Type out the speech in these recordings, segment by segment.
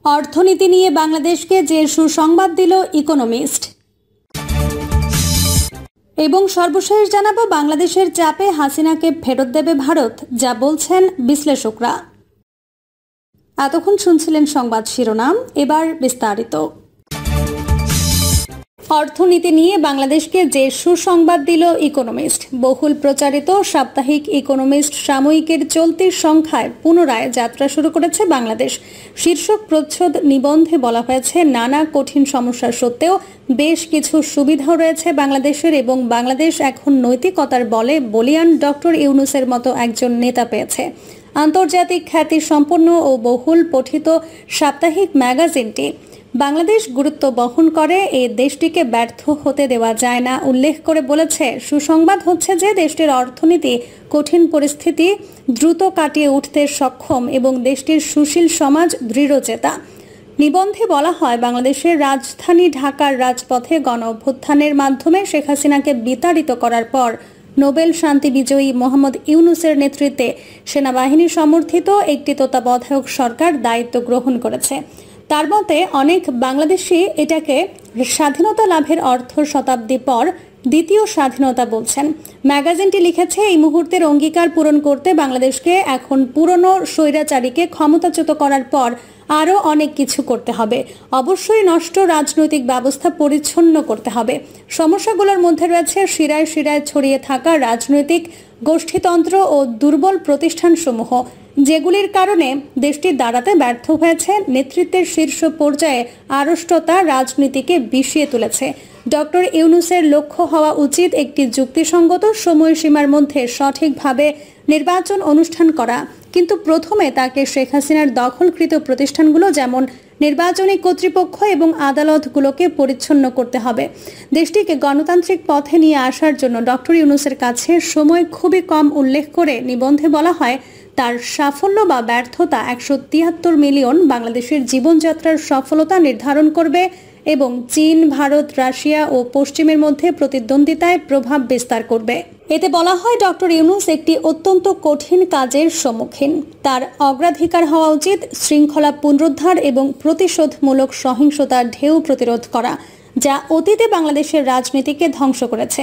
অর্থনীতি নিয়ে বাংলাদেশকে যে সুসংবাদ দিল ইকোনমিস্ট। এবং সর্বশেষ জানাবো বাংলাদেশের চাপে হাসিনাকে ফেরত দেবে ভারত, যা বলছেন বিশ্লেষকরা। এতক্ষণ শুনছিলেন সংবাদ শিরোনাম, এবার বিস্তারিত। অর্থনীতি নিয়ে বাংলাদেশকে যে সুসংবাদ দিল ইকোনমিস্ট। বহুল প্রচারিত সাপ্তাহিক ইকোনমিস্ট সাময়িকের চলতি সংখ্যায় পুনরায় যাত্রা শুরু করেছে বাংলাদেশ। শীর্ষক প্রচ্ছদ নিবন্ধে বলা হয়েছে, নানা কঠিন সমস্যা সত্ত্বেও বেশ কিছু সুবিধাও রয়েছে বাংলাদেশের এবং বাংলাদেশ এখন নৈতিকতার বলে বলিয়ান ডক্টর ইউনূসের মতো একজন নেতা পেয়েছে। আন্তর্জাতিক খ্যাতি সম্পন্ন ও বহুল পঠিত সাপ্তাহিক ম্যাগাজিনটি বাংলাদেশ গুরুত্ব বহন করে, এই দেশটিকে ব্যর্থ হতে দেওয়া যায় না উল্লেখ করে বলেছে, সুসংবাদ হচ্ছে যে দেশটির অর্থনীতি কঠিন পরিস্থিতি দ্রুত কাটিয়ে উঠতে সক্ষম এবং দেশটির সুশীল সমাজ দৃঢ়চেতা। নিবন্ধে বলা হয়, বাংলাদেশের রাজধানী ঢাকার রাজপথে গণ অভ্যুত্থানের মাধ্যমে শেখ হাসিনাকে বিতাড়িত করার পর নোবেল শান্তি বিজয়ী মোহাম্মদ ইউনূসের নেতৃত্বে সেনাবাহিনী সমর্থিত একটি তত্ত্বাবধায়ক সরকার দায়িত্ব গ্রহণ করেছে। তার মতে অনেক বাংলাদেশি এটাকে স্বাধীনতা লাভের অর্ধ শতাব্দী পর দ্বিতীয় স্বাধীনতা বলছেন। ম্যাগাজিনটি লিখেছে, এই মুহূর্তের অঙ্গীকার পূরণ করতে বাংলাদেশকে এখন পুরনো স্বৈরাচারীকে ক্ষমতাচ্যুত করার পর আরও অনেক কিছু করতে হবে। অবশ্যই নষ্ট রাজনৈতিক ব্যবস্থা পরিচ্ছন্ন করতে হবে। সমস্যাগুলোর মধ্যে রয়েছে শিরায় শিরায় ছড়িয়ে থাকা রাজনৈতিক গোষ্ঠীতন্ত্র ও দুর্বল প্রতিষ্ঠানসমূহ, যেগুলির কারণে দেশটি দাঁড়াতে ব্যর্থ হয়েছে। নেতৃত্বের শীর্ষ পর্যায়ে আড়ষ্টতা রাজনীতিকে বিষিয়ে তুলেছে। ডক্টর ইউনূসের লক্ষ্য হওয়া উচিত একটি যুক্তিসঙ্গত সময়সীমার মধ্যে সঠিকভাবে নির্বাচন অনুষ্ঠান করা, কিন্তু প্রথমে তাকে শেখ হাসিনার দখলকৃত প্রতিষ্ঠানগুলো যেমন নির্বাচনী কর্তৃপক্ষ এবং আদালতগুলোকে পরিচ্ছন্ন করতে হবে। দেশটিকে গণতান্ত্রিক পথে নিয়ে আসার জন্য ডক্টর ইউনূসের কাছে সময় খুবই কম উল্লেখ করে নিবন্ধে বলা হয়, তার সাফল্য বা ব্যর্থতা 173 মিলিয়ন বাংলাদেশের জীবনযাত্রার সফলতা নির্ধারণ করবে এবং চীন, ভারত, রাশিয়া ও পশ্চিমের মধ্যে প্রতিদ্বন্দ্বিতায় প্রভাব বিস্তার করবে। এতে বলা হয়, ডক্টর ইউনূস একটি অত্যন্ত কঠিন কাজের সম্মুখীন। তার অগ্রাধিকার হওয়া উচিত শৃঙ্খলা পুনরুদ্ধার এবং প্রতিশোধমূলক সহিংসতার ঢেউ প্রতিরোধ করা, যা অতীতে বাংলাদেশের রাজনীতিকে ধ্বংস করেছে।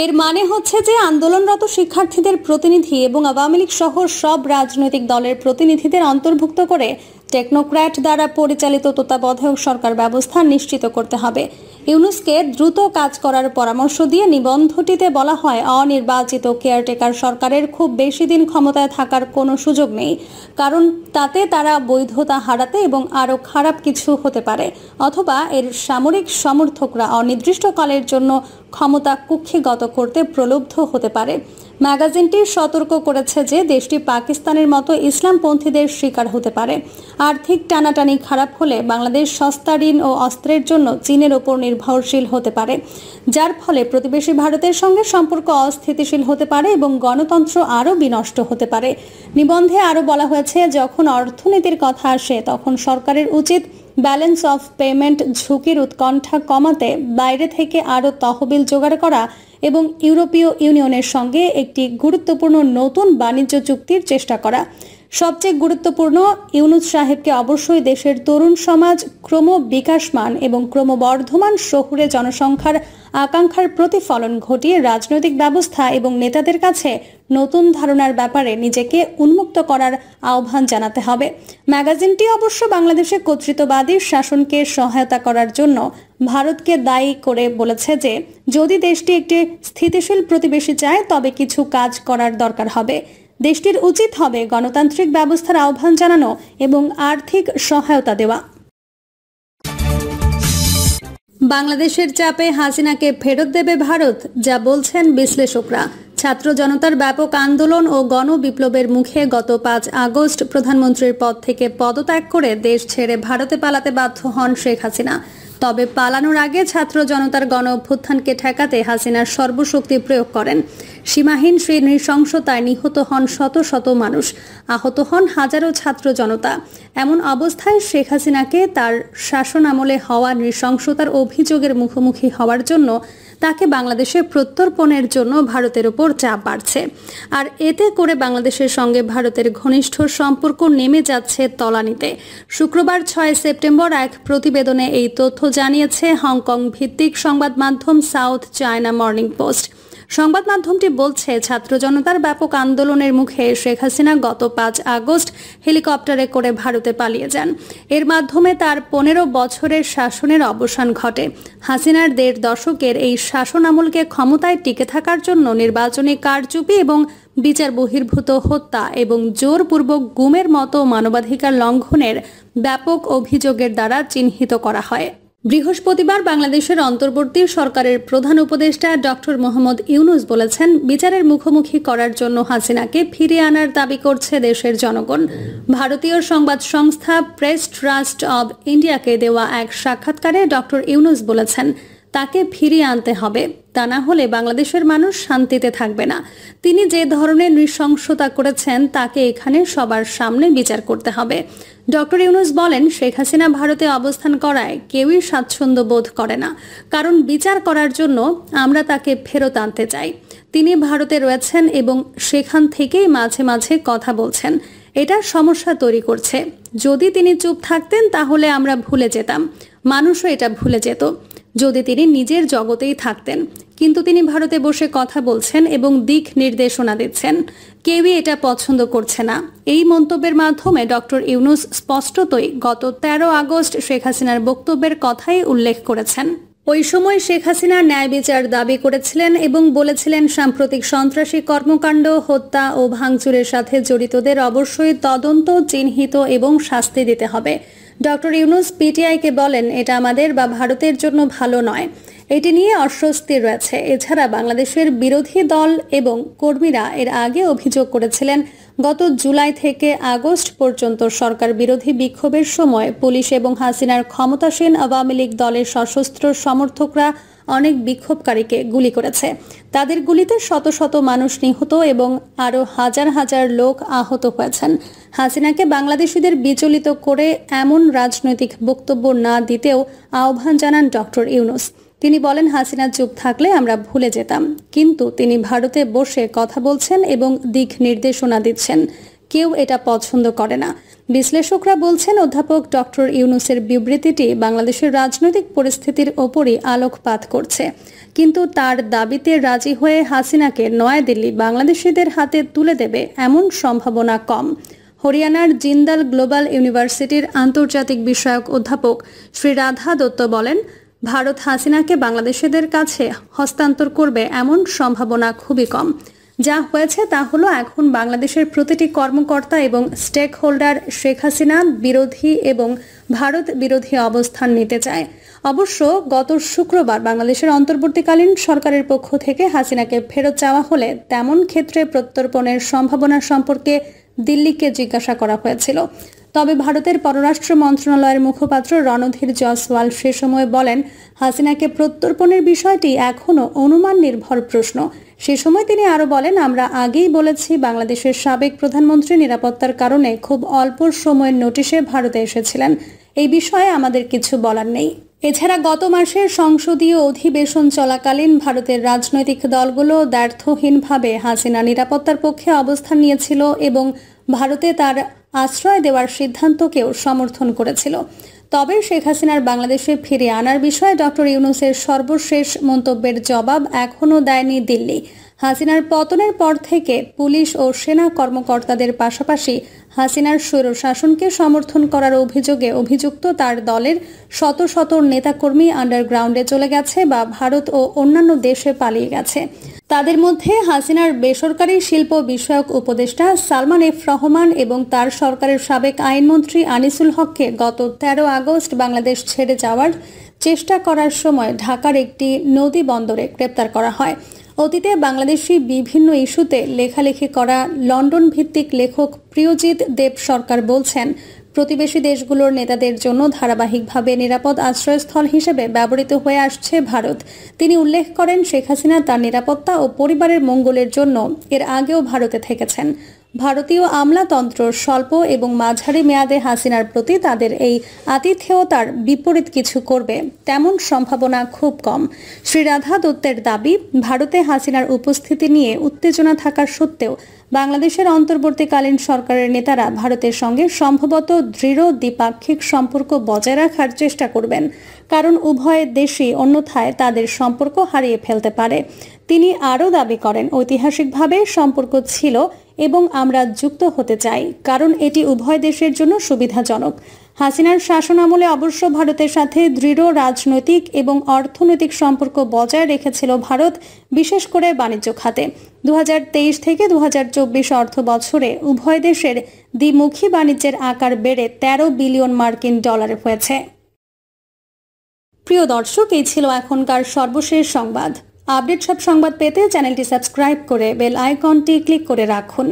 এর মানে হচ্ছে যে আন্দোলনরত শিক্ষার্থীদের প্রতিনিধি এবং আওয়ামী লীগ সহ সব রাজনৈতিক দলের প্রতিনিধিদের অন্তর্ভুক্ত করে টেকনোক্র্যাট দ্বারা পরিচালিত তত্ত্বাবধায়ক সরকার ব্যবস্থা নিশ্চিত করতে হবে। ইউনূসকে দ্রুত কাজ করার পরামর্শ দিয়ে নিবন্ধটিতে বলা হয়, অনির্বাচিত কেয়ারটেকার সরকারের খুব বেশি দিন ক্ষমতায় থাকার কোনো সুযোগ নেই, কারণ তাতে তারা বৈধতা হারাতে এবং আরও খারাপ কিছু হতে পারে, অথবা এর সামরিক সমর্থকরা অনির্দিষ্টকালের জন্য ক্ষমতা কুক্ষিগত করতে প্রলুব্ধ হতে পারে। ম্যাগাজিনটি সতর্ক করেছে যে দেশটি পাকিস্তানের মতো ইসলামপন্থীদের শিকার হতে পারে। আর্থিক টানাটানি খারাপ হলে বাংলাদেশ সস্তা ঋণ ও অস্ত্রের জন্য চীনের ওপর নির্ভরশীল হতে পারে, যার ফলে প্রতিবেশী ভারতের সঙ্গে সম্পর্ক অস্থিতিশীল হতে পারে এবং গণতন্ত্র আরও বিনষ্ট হতে পারে। নিবন্ধে আরও বলা হয়েছে, যখন অর্থনীতির কথা আসে তখন সরকারের উচিত ব্যালেন্স অফ পেমেন্ট ঝুঁকির উৎকণ্ঠা কমাতে বাইরে থেকে আরও তহবিল জোগাড় করা এবং ইউরোপীয় ইউনিয়নের সঙ্গে একটি গুরুত্বপূর্ণ নতুন বাণিজ্য চুক্তির চেষ্টা করা। সবচেয়ে গুরুত্বপূর্ণ, ইউনূস সাহেবকে অবশ্যই দেশের তরুণ সমাজ ক্রমবিকাশমান এবং ক্রমবর্ধমান শহুরে জনসংখ্যার আকাঙ্ক্ষার প্রতিফলন ঘটিয়ে রাজনৈতিক ব্যবস্থা এবং নেতাদের কাছে নতুন ধারণার ব্যাপারে নিজেকে উন্মুক্ত করার আহ্বান জানাতে হবে। ম্যাগাজিনটি অবশ্য বাংলাদেশে কর্তৃত্ববাদী শাসনকে সহায়তা করার জন্য ভারতকে দায়ী করে বলেছে যে যদি দেশটি একটি স্থিতিশীল প্রতিবেশী চায় তবে কিছু কাজ করার দরকার হবে। দেশটির উচিত হবে গণতান্ত্রিক ব্যবস্থার আহ্বান জানানো এবং আর্থিক সহায়তা দেওয়া। বাংলাদেশের চাপে হাসিনাকে ফেরত দেবে ভারত, যা বলছেন বিশ্লেষকরা। ছাত্র জনতার ব্যাপক আন্দোলন ও গণবিপ্লবের মুখে গত 5 আগস্ট প্রধানমন্ত্রীর পদ থেকে পদত্যাগ করে দেশ ছেড়ে ভারতে পালাতে বাধ্য হন শেখ হাসিনা। তবে পালানোর আগে ছাত্র জনতার গণ অভ্যুত্থানকে ঠেকাতে হাসিনার সর্বশক্তি প্রয়োগ করেন। সীমাহীন সেই নৃশংসতায় নিহত হন শত শত মানুষ, আহত হন হাজারো ছাত্র জনতা। এমন অবস্থায় শেখ হাসিনাকে তার শাসন আমলে হওয়া নৃশংসতার অভিযোগের মুখোমুখি হওয়ার জন্য তাকে বাংলাদেশে প্রত্যর্পণের জন্য ভারতের ওপর চাপ বাড়ছে। আর এতে করে বাংলাদেশের সঙ্গে ভারতের ঘনিষ্ঠ সম্পর্ক নেমে যাচ্ছে তলানিতে। শুক্রবার 6 সেপ্টেম্বর এক প্রতিবেদনে এই তথ্য জানিয়েছে হংকং ভিত্তিক সংবাদ মাধ্যম সাউথ চায়না মর্নিং পোস্ট। সংবাদ মাধ্যমটি বলছে, ছাত্র জনতার ব্যাপক আন্দোলনের মুখে শেখ হাসিনা গত 5 আগস্ট হেলিকপ্টারে করে ভারতে পালিয়ে যান। এর মাধ্যমে তার 15 বছরের শাসনের অবসান ঘটে। হাসিনার 1.5 দশকের এই শাসন আমলকে ক্ষমতায় টিকে থাকার জন্য নির্বাচনী কারচুপি এবং বিচার বহির্ভূত হত্যা এবং জোরপূর্বক গুমের মতো মানবাধিকার লঙ্ঘনের ব্যাপক অভিযোগের দ্বারা চিহ্নিত করা হয়। বৃহস্পতিবার বাংলাদেশের অন্তর্বর্তী সরকারের প্রধান উপদেষ্টা ডক্টর মোহাম্মদ ইউনূস বলেছেন, বিচারের মুখোমুখি করার জন্য হাসিনাকে ফিরিয়ে আনার দাবি করছে দেশের জনগণ। ভারতীয় সংবাদ সংস্থা প্রেস ট্রাস্ট অব ইন্ডিয়াকে দেওয়া এক সাক্ষাৎকারে ডক্টর ইউনূস বলেছেন, তাকে ফিরিয়ে আনতে হবে, তা না হলে বাংলাদেশের মানুষ শান্তিতে থাকবে না। তিনি যে ধরনের নৃশংসতা করেছেন তাকে এখানে সবার সামনে বিচার করতে হবে। ডক্টর ইউনূস বলেন, শেখ হাসিনা ভারতে অবস্থান করায় কেউই স্বাচ্ছন্দ্য বোধ করে না, কারণ বিচার করার জন্য আমরা তাকে ফেরত আনতে চাই। তিনি ভারতে রয়েছেন এবং সেখান থেকেই মাঝে মাঝে কথা বলছেন। এটা সমস্যা তৈরি করছে। যদি তিনি চুপ থাকতেন তাহলে আমরা ভুলে যেতাম, মানুষও এটা ভুলে যেত। যদি তিনি নিজের জগতেই থাকতেন, কিন্তু তিনি ভারতে বসে কথা বলছেন এবং দিক নির্দেশনা দিচ্ছেন। কেউই এটা পছন্দ করছে না। এই মন্তব্যের মাধ্যমে ডক্টর ইউনূস স্পষ্টতই গত 13 আগস্ট শেখ হাসিনার বক্তব্যের কথাই উল্লেখ করেছেন। ওই সময় শেখ হাসিনা ন্যায় বিচার দাবি করেছিলেন এবং বলেছিলেন, সাম্প্রতিক সন্ত্রাসী কর্মকাণ্ড, হত্যা ও ভাঙচুরের সাথে জড়িতদের অবশ্যই তদন্ত, চিহ্নিত এবং শাস্তি দিতে হবে। ডক্টর ইউনূস পিটিআইকে বলেন, এটা আমাদের বা ভারতের জন্য ভালো নয়। এটি নিয়ে অস্বস্তি রয়েছে। এছাড়া বাংলাদেশের বিরোধী দল এবং কর্মীরা এর আগে অভিযোগ করেছিলেন, গত জুলাই থেকে আগস্ট পর্যন্ত সরকার বিরোধী বিক্ষোভের সময় পুলিশ এবং হাসিনার ক্ষমতাসীন আওয়ামী লীগ দলের সশস্ত্র সমর্থকরা অনেক বিক্ষোভকারীকে গুলি করেছে। তাদের গুলিতে শত শত মানুষ নিহত এবং আরও হাজার হাজার লোক আহত হয়েছেন। হাসিনাকে বাংলাদেশিদের বিচলিত করে এমন রাজনৈতিক বক্তব্য না দিতেও আহ্বান জানান ডক্টর ইউনূস। তিনি বলেন, হাসিনা চুপ থাকলে আমরা ভুলে যেতাম, কিন্তু তিনি ভারতে বসে কথা বলছেন এবং দিক নির্দেশনা দিচ্ছেন। কেউ এটা পছন্দ করে না। বিশ্লেষকরা বলছেন, অধ্যাপক ডক্টর ইউনূসের বিবৃতিটি বাংলাদেশের রাজনৈতিক পরিস্থিতির ওপরই আলোকপাত করছে, কিন্তু তার দাবিতে রাজি হয়ে হাসিনাকে নয়াদিল্লি বাংলাদেশিদের হাতে তুলে দেবে এমন সম্ভাবনা কম। হরিয়ানার জিন্দাল গ্লোবাল ইউনিভার্সিটির আন্তর্জাতিক বিষয়ক অধ্যাপক শ্রী রাধা দত্ত বলেন, ভারত হাসিনাকে বাংলাদেশিদের কাছে হস্তান্তর করবে এমন সম্ভাবনা খুবই কম। যা হয়েছে তা হলো, এখন বাংলাদেশের প্রতিটি কর্মকর্তা এবং স্টেক হোল্ডার শেখ হাসিনা বিরোধী এবং ভারত বিরোধী অবস্থান নিতে চায়। অবশ্য গত শুক্রবার বাংলাদেশের অন্তর্বর্তীকালীন সরকারের পক্ষ থেকে হাসিনাকে ফেরত চাওয়া হলে তেমন ক্ষেত্রে প্রত্যর্পণের সম্ভাবনা সম্পর্কে দিল্লিকে জিজ্ঞাসা করা হয়েছিল। তবে ভারতের পররাষ্ট্র মন্ত্রণালয়ের মুখপাত্র রণধীর জয়সওয়াল সে সময় বলেন, হাসিনাকে প্রত্যর্পণের বিষয়টি এখনও অনুমান নির্ভর প্রশ্ন। সে সময় তিনি আরও বলেন, আমরা আগেই বলেছি, বাংলাদেশের সাবেক প্রধানমন্ত্রী নিরাপত্তার কারণে খুব অল্প সময়ের নোটিশে ভারতে এসেছিলেন। এই বিষয়ে আমাদের কিছু বলার নেই। এছাড়া গত মাসের সংসদীয় অধিবেশন চলাকালীন ভারতের রাজনৈতিক দলগুলো দ্ব্যর্থহীনভাবে হাসিনা নিরাপত্তার পক্ষে অবস্থান নিয়েছিল এবং ভারতে তার আশ্রয় দেওয়ার সিদ্ধান্তকেও সমর্থন করেছিল। তবে শেখ হাসিনার বাংলাদেশে ফিরিয়ে আনার বিষয়ে ডক্টর ইউনূসের সর্বশেষ মন্তব্যের জবাব এখনও দেয়নি দিল্লি। হাসিনার পতনের পর থেকে পুলিশ ও সেনা কর্মকর্তাদের পাশাপাশি হাসিনার স্বৈরশাসনকে সমর্থন করার অভিযোগে অভিযুক্ত তার দলের শত শত নেতাকর্মী আন্ডারগ্রাউন্ডে চলে গেছে বা ভারত ও অন্যান্য দেশে পালিয়ে গেছে। তাদের মধ্যে হাসিনার বেসরকারি শিল্প বিষয়ক উপদেষ্টা সালমান এফ রহমান এবং তার সরকারের সাবেক আইনমন্ত্রী আনিসুল হককে গত 13 আগস্ট বাংলাদেশ ছেড়ে যাওয়ার চেষ্টা করার সময় ঢাকার একটি নদী বন্দরে গ্রেপ্তার করা হয়। অতীতে বাংলাদেশি বিভিন্ন ইস্যুতে লেখালেখি করা লন্ডন ভিত্তিক লেখক প্রিয়জিৎ দেব সরকার বলছেন, প্রতিবেশী দেশগুলোর নেতাদের জন্য ধারাবাহিকভাবে নিরাপদ আশ্রয়স্থল হিসেবে ব্যবহৃত হয়ে আসছে ভারত। তিনি উল্লেখ করেন, শেখ হাসিনা তার নিরাপত্তা ও পরিবারের মঙ্গলের জন্য এর আগেও ভারতে থেকেছেন। ভারতীয় আমলাতন্ত্র স্বল্প এবং মাঝারি মেয়াদে হাসিনার প্রতি তাদের এই আতিথেয়তার বিপরীত কিছু করবে তেমন সম্ভাবনা খুব কম। শ্রী রাধা দত্তের দাবি, ভারতে হাসিনার উপস্থিতি নিয়ে উত্তেজনা থাকার সত্ত্বেও বাংলাদেশের অন্তর্বর্তীকালীন সরকারের নেতারা ভারতের সঙ্গে সম্ভবত দৃঢ় দ্বিপাক্ষিক সম্পর্ক বজায় রাখার চেষ্টা করবেন, কারণ উভয় দেশই অন্যথায় তাদের সম্পর্ক হারিয়ে ফেলতে পারে। তিনি আরও দাবি করেন, ঐতিহাসিকভাবে সম্পর্ক ছিল এবং আমরা যুক্ত হতে চাই, কারণ এটি উভয় দেশের জন্য সুবিধাজনক। হাসিনার শাসনামলে অবশ্য ভারতের সাথে দৃঢ় রাজনৈতিক এবং অর্থনৈতিক সম্পর্ক বজায় রেখেছিল ভারত, বিশেষ করে বাণিজ্য খাতে। 2023 থেকে 2024 অর্থ বছরে উভয় দেশের দ্বিমুখী বাণিজ্যের আকার বেড়ে 13 বিলিয়ন মার্কিন ডলার হয়েছে। প্রিয় দর্শক, এই ছিল এখনকার সর্বশেষ সংবাদ। আপডেট সব সংবাদ পেতে চ্যানেলটি সাবস্ক্রাইব করে বেল আইকনটি ক্লিক করে রাখুন।